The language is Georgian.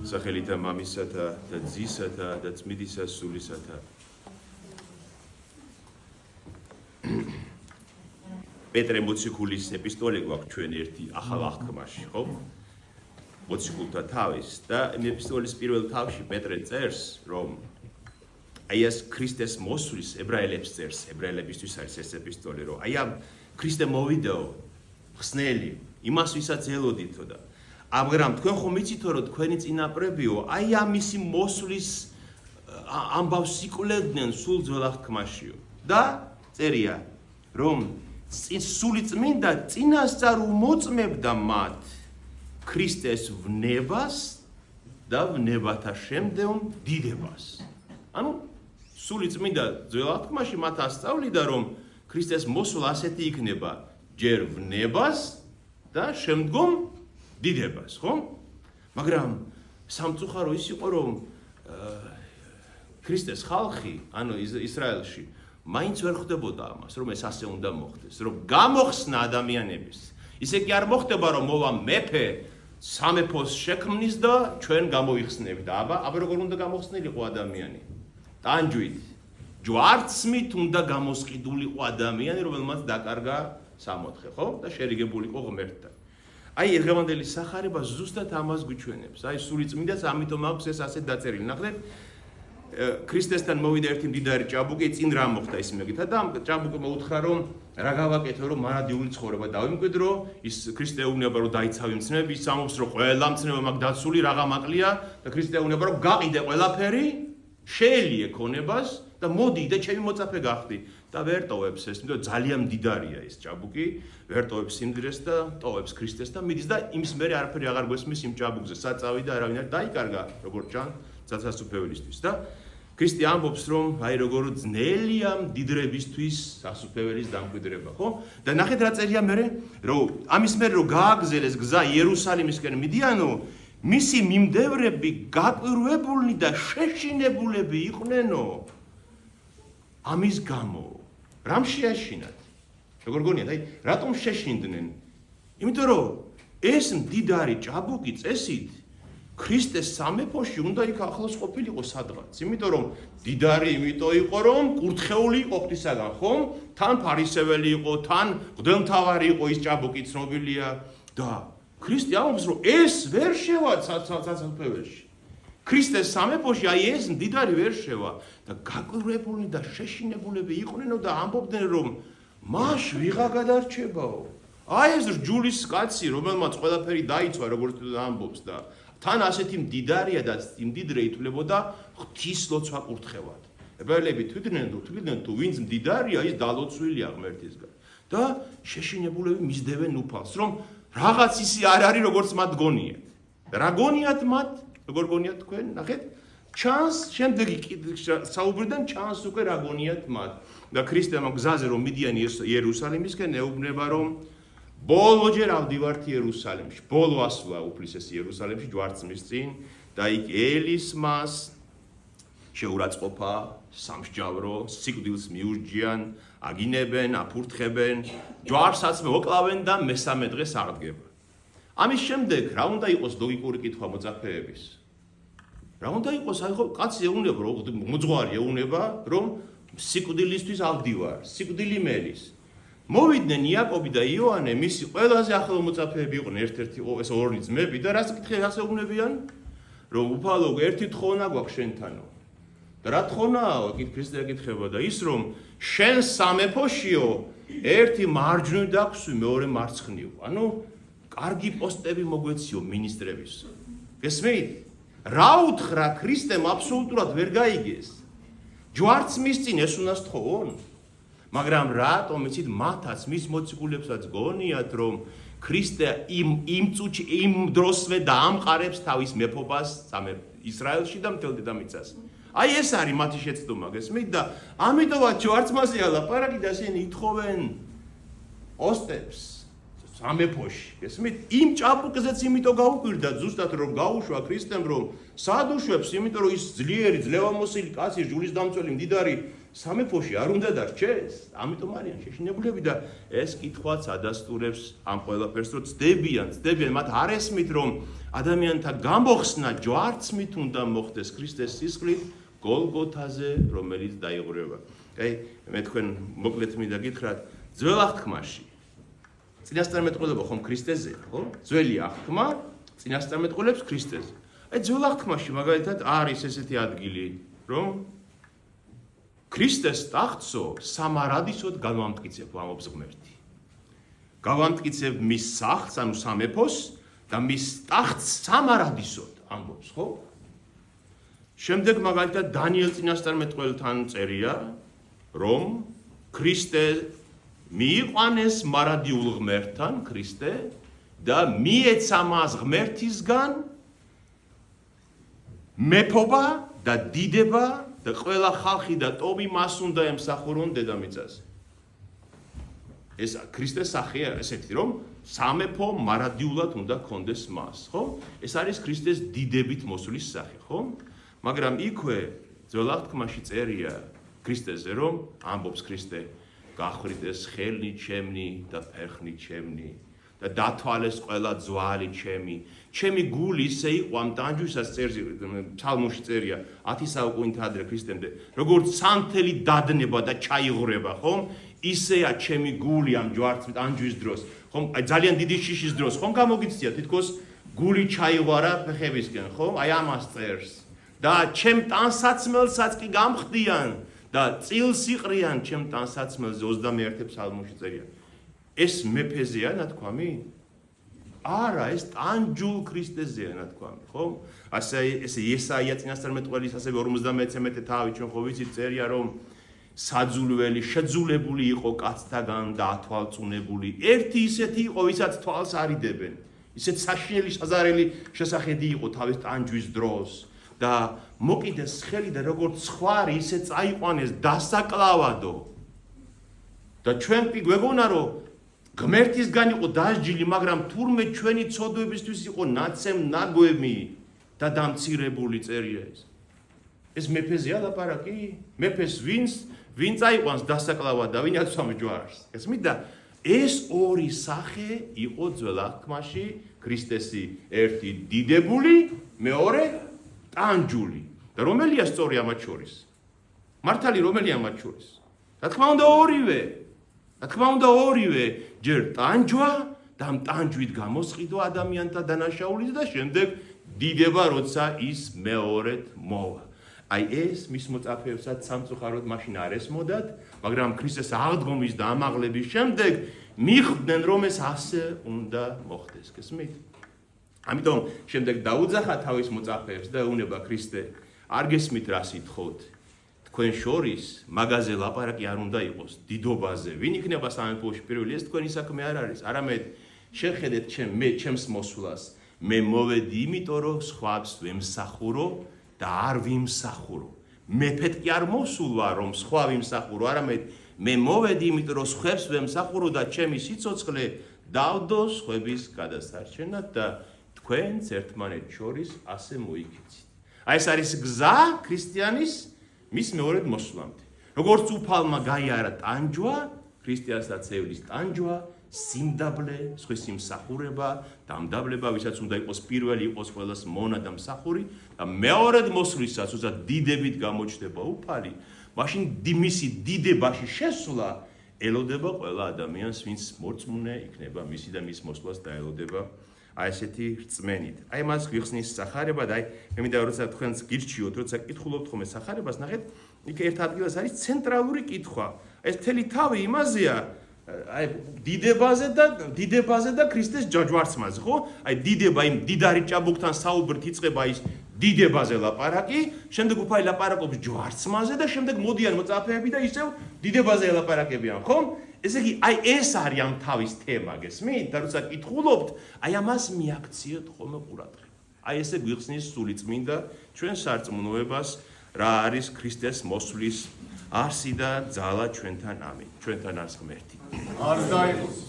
სახელითა მამისათა და ძისათა და წმინდისა სულისათა. პეტრე მოციქულის ეპისტოლე გვაქვს ჩვენ ერთი ახალ აღთქმაში, ხო? მოციქულთა თავის და იმ ეპისტოლის პირველ თავში პეტრე წერს, რომ აი ეს ქრისტეს მოსვლის ებრაელებს წერს, ებრაელებისთვის არის ეს ეპისტოლე, რომ აი ამ ქრისტე მოვიდაო, ხსნელი, იმას ვისაც ელოდითო და მაგრამ თქვენ ხომ იცითო რომ თქვენი წინაპრებიო აი ამ მისი მოსვლის ამბავს იკვლევდნენ სულ ძველ აღთქმაშიო და წერია რომ სული წმინდა წინასწარ უმოწმებდა მათ ქრისტეს ვნებას და ვნებათა შემდგომ დიდებას. ანუ სული წმინდა ძველ აღთქმაში მათ ასწავლიდა რომ ქრისტეს მოსვლა ასეთი იქნება ჯერ ვნებას და შემდგომ დიდებას, ხო? მაგრამ სამწუხარო ის იყო რომ ქრისტეს ხალხი, ანუ ისრაელში მაინც ვერ ხვდებოდა ამას, რომ ეს ასე უნდა მოხდეს, რომ გამოხსნა ადამიანების. ისე კი არ მოხდება, რომ მოვა მეფე სამეფოს შექმნის და ჩვენ გამოიხსნებით. აბა როგორ უნდა გამოხსნილიყო ადამიანი? ტანჯვით, ჯვარცმით უნდა გამოსყიდულიყო ადამიანი, რომელმაც დაკარგა სამოთხე, ხო? და შერიგებულიყო ღმერთთან. აი დღევანდელი სახარება ზუსტად ამას გვიჩვენებს. აი სული წმინდაც ამიტომ აქვს ეს ასე დაწერილი. ნახეთ, ქრისტესთან მოვიდა ერთი მდიდარი ჭაბუკი, წინ რა მოხდა ის მეკითხა და ამ ჭაბუკმა უთხრა რომ რა გავაკეთო რომ მარადიული ცხოვრება დავიმკვიდრო, ის ქრისტე ეუბნება რომ დაიცავი მცნებები, ის ამობს რომ ყველა მცნებმა მაგ დაცული რაღა მაკლია და ქრისტე ეუბნება რომ გაყიდე ყველაფერი, შეელიე ქონებას და მოდი და ჩემი მოწაფე გახდი. და ვერ ტოვებს ეს, იმიტომ ძალიან მდიდარია ეს ჭაბუკი, ვერ ტოვებს სიმდიდრეს და ტოვებს ქრისტეს და მიდის და იმის მერე არაფერი აღარ გვესმის იმ ჭაბუკზე, საწავი და არავინ არ დაიკარგა, როგორც ჩანს, სასუფეველისთვის და ქრისტე ამბობს რომ აი როგორ ძნელია მდიდრებისთვის სასუფეველის დამკვიდრება, ხო? და ნახეთ რა წერია მერე, რომ ამის მერე რომ გააგზელეს გზა იერუსალიმისკენ მიდიანო, მისი მიმდევრები გაკვირვებულნი და შეშინებულები იყვნენო. ამის გამო რამ შეაშინათ? როგორ გონიათ, აი რატომ შეშინდნენ? იმიტომ რომ ეს მდიდარი ჭაბუკი წესით ქრისტეს სამეფოში უნდა იქ ახლოს ყოფილიყო სადღაც. იმიტომ რომ მდიდარი იმიტომ იყო რომ კურთხეული იყო ღვთისაგან, ხომ? თან ფარისეველი იყო, თან მღვდელმთავარი იყო ის ჭაბუკი ცნობილია და ქრისტე ამბობს რომ ეს ვერ შევა სასაფეველში. ქრისტეს სამეფოში აი ეს მდიდარი ვერ შევა და გაკვირვებულნი და შეშინებულები იყვნენო და ამბობდნენ რომ მაშ ვიღა გადარჩებაო. აი ეს რჯულის კაცი, რომელმაც ყველაფერი დაიცვა, როგორც ამბობს და თან ასეთი მდიდარია და მდიდრე ითვლებოდა ღვთისლოცვა კურთხევად. ებრაელები თვითონ თუ ვინც მდიდარია, ის დალოცვილია ღმერთისგან. და შეშინებულები მისდევენ უფალს, რომ რაღაც ისი არ არის, როგორც მათ გონიათ. რა გონიათ მათ? როგორ გონიათ თქვენ? ნახეთ, ჩანს შემდეგი საუბრიდან ჩანს უკვე რა გონიათ მათ. და ქრისტემ გზაზე რომ მიდიან იერუსალიმისკენ ეუბნება რომ ბოლოჯერ ავდივართ იერუსალიმში. ბოლო ასვლა უფლის ეს იერუსალიმში ჯვარცმის წინ და იქ ელის მას შეურაცხყოფა, სამსჯავრო, სიკვდილს მიურჯიან, აგინებენ, აფურთხებენ, ჯვარსაც მოკლავენ და მესამე დღეს აღდგება. ამის შემდეგ რა უნდა იყოს ლოგიკური კითხვა მოწაფეების? რა უნდა იყოს? აი ხო კაცი ეუბნება, მოძღვარი ეუბნება, რომ სიკვდილისთვის ავდივარ, სიკვდილი მელის. მოვიდნენ იაკობი და იოანე, მისი ყველაზე ახლო მოწაფეები იყვნენ, ერთ-ერთი ეს ორი ძმები და რას კითხენ, რას ეუბნებიან? რომ უფალო, ერთი თხონა გვაქვს შენთანო. და რა თხონაა? ქრისტე ეკითხება და ის რომ შენ სამეფოშიო, ერთი მარჯვნივ დაგვსვი, მეორე მარცხნივ. ანუ კარგი პოსტები მოგვეციო მინისტრების. გესმით? რა უთხრა ქრისტემ აბსოლუტურად ვერ გაიგეს. ჯვარცმის წინ ეს უნდა სთხოვონ. მაგრამ რატომ იცით მათაც მის მოციქულებსაც გონიათ რომ ქრისტე იმ წუთში იმ დროსვე დაამყარებს თავის მეფობას ისრაელში და მთელ დედამიწას. აი ეს არის მათი შეცდომა, გესმით? და ამიტომაც ჯვარცმაზე ლაპარაკი და ისინი ითხოვენ ოსტებს სამეფოში, გესმით? იმ ჭაბუკზეც იმიტომ გაუკვირდა ზუსტად რომ გაუშვა ქრისტემ რომ სად უშვებს, იმიტომ რომ ის ძლიერი, ძლევამოსილი კაცი, ჯულის დამწველი, მდიდარი სამეფოში არ უნდა დარჩეს? ამიტომ არიან შეშინებულები და ეს კითხვაც ადასტურებს ამ ყველაფერს, რომ ცდებიან, მათ არ ესმით, რომ ადამიანთა გამოხსნა ჯვარცმით უნდა მოხდეს ქრისტეს სისხლით გოლგოთაზე, რომელიც დაიღვრება. აი, მე თქვენ მოკლედ მინდა გითხრათ, ძველ აღთქმაში წინასწარმეტყველება ხომ ქრისტეზეა, ხო? ძველი აღთქმა წინასწარმეტყველებს ქრისტეზე. აი, ძველ აღთქმაში მაგალითად არის ესეთი ადგილი, რომ ქრისტეს ტახტსო სამარადისოდ გამამტკიცებ ამობს ღმერთი. გამამტკიცებ მის სახლს, ანუ სამეფოს და მის ტახტს სამარადისოდ ამბობს, ხო? შემდეგ მაგალითად დანიელ წინასწარმეტყველთან წერია, რომ ქრისტე მიიყვანეს მარადიულ ღმერთთან, ქრისტე და მიეცა მას ღმერთისგან მეფობა და დიდება და ყველა ხალხი და ტომი მას უნდა ემსახურონ დედამიწაზე. ეს ქრისტეს სახეა ესეთი, რომ სამეფო მარადიულად უნდა კონდეს მას, ხო? ეს არის ქრისტეს დიდებით მოსulis სახე, ხო? მაგრამ იქვე ძველ აღთქმაში წერია ქრისტეზე, რომ ამბობს ქრისტე, გახვიდეს ხელი ჩემნი და ფერხნი ჩემნი და დათვალეს ყველა ძვალი ჩემი გული ისე იყო ამ ტანჯვისას წერს ფსალმოში წერია 10 საუკუნით ადრე ქრისტემდე, როგორც სანთელი დადნება და ჩაიღვრება, ხომ? ისეა ჩემი გული ამ ტანჯვის დროს, ხომ? აი ძალიან დიდი შიშის დროს, ხომ გამოგიცდია თითქოს გული ჩაიღვარა ფეხებისკენ, ხომ? აი ამას წერს. და ჩემ ტანსაცმელსაც კი გამხდიან და წილს იყრიან ჩემ ტანსაცმელზე 21 ფსალმოში წერია. ეს მეფეზეა ნათქვამი? არა, ეს ტანჯულ ქრისტეზეა ნათქვამი, ხო? ასე ესაია წინასწარმეტყველის ასევე 53 თავი ჩვენ ხო ვიცით წერია, რომ საძულველი შეძულებული იყო კაცთაგან და ათვალწუნებული. ერთი ისეთი იყო, ვისაც თვალს არიდებენ. ისეთ საშინელი საზარელი შესახედი იყო თავის ტანჯვის დროს. და მოკიდეს ხელი და როგორც ხვარი ისე წაიყვანეს დასაკლავადო. და ჩვენ კი გვეგონა რომ ღმერთისგან იყო დასჯილი, მაგრამ თურმე ჩვენი ცოდვებისთვის იყო ნაცემ ნაგვემი და დამცირებული წერია ეს. ეს მეფეზეა ლაპარაკი? მეფეს ვინ წაიყვანს დასაკლავად და ვინ აცვამს ჯვარს? ესმით და ეს ორი სახე იყო ძველ აღთქმაში ქრისტესი, ერთი დიდებული, მეორე ტანჯული. და რომელია სწორი ამათ შორის? მართალი რომელია ამათ შორის? რა თქმა უნდა ორივე. რა თქმა უნდა ორივე, ჯერ ტანჯვა და ამ ტანჯვით გამოსყიდვა ადამიანთა დანაშაულით და შემდეგ დიდება, როცა ის მეორედ მოვა. აი ეს მის მოწაფეებსაც სამწუხაროდ მაშინ არ ესმოდათ, მაგრამ ქრისტეს აღდგომის და ამაღლების შემდეგ მიხვდნენ, რომ ეს ასე უნდა მოხდეს. გესმით? ამიტომ შემდეგ დაუძახა თავის მოწაფეებს და ეუბნება ქრისტე, არ გესმით რა სიტყვით? თქვენ შორის მაგაზე ლაპარაკი არ უნდა იყოს დიდობაზე. ვინ იქნება სამეფოში პირველი? ეს თქვენი საქმე არ არის. არამედ შეხედეთ ჩემს მოსვლას. მე მოვედი იმიტომ, რომ სხვებს ვემსახურო და არ ვიმსახურო. მეფეთ კი არ მოსულ ვარ, რომ სხვა ვიმსახურო, არამედ მე მოვედი იმიტომ, რომ სხვებს ვემსახურო და ჩემი სიცოცხლე დავდო სხვების გადასარჩენად და თქვენც ერთმანეთ შორის ასე მოიქცით. აი ეს არის გზა ქრისტიანის მის მეორედ მოსვლამდე. როგორც უფალმა გაიარა ტანჯვა, ქრისტიანსაც ევლის ტანჯვა, სიმდაბლე, სხვის სიმსახურება, დამდაბლება, ვისაც უნდა იყოს პირველი, იყოს ყველას მონა და მსახური და მეორედ მოსვლისას, როცა დიდებით გამოჩნდება უფალი, მაშინ მისი დიდებაში შესვლა ელოდება ყველა ადამიანს, ვინც მორწმუნე იქნება მისი და მის მოსვლას დაელოდება აი ესეთი რწმენით. აი მას გვიხსნის სახარება და აი მე მინდა როცა თქვენს გირჩიოთ, როცა კითხულობთ ხოლმე სახარებას, ნახეთ, იქ ერთ ადგილას არის ცენტრალური კითხვა. ეს მთელი თავი იმაზეა, აი დიდებაზე და ქრისტეს ჯვარცმაზე, ხო? აი დიდება იმ დიდარი ჭაბუკთან საუბრით იწყება ის დიდებაზე ლაპარაკი, შემდეგ უფალი ლაპარაკობს ჯვარცმაზე და შემდეგ მოდიან მოწაფეები და ისევ დიდებაზე ლაპარაკებიან, ხო? ესე იგი, აი ეს არის ამ თავის თემა, გესმით? და როცა კითხულობთ, აი ამას მიაქციოთ ხოლმე ყურადღება. აი ესე გვიხსნის სულიწმინდა ჩვენ სარწმუნოებას, რა არის ქრისტეს მოსვლის არსი და ძალა ჩვენთან ამინ. ჩვენთან არის ღმერთი. არ დაიყოს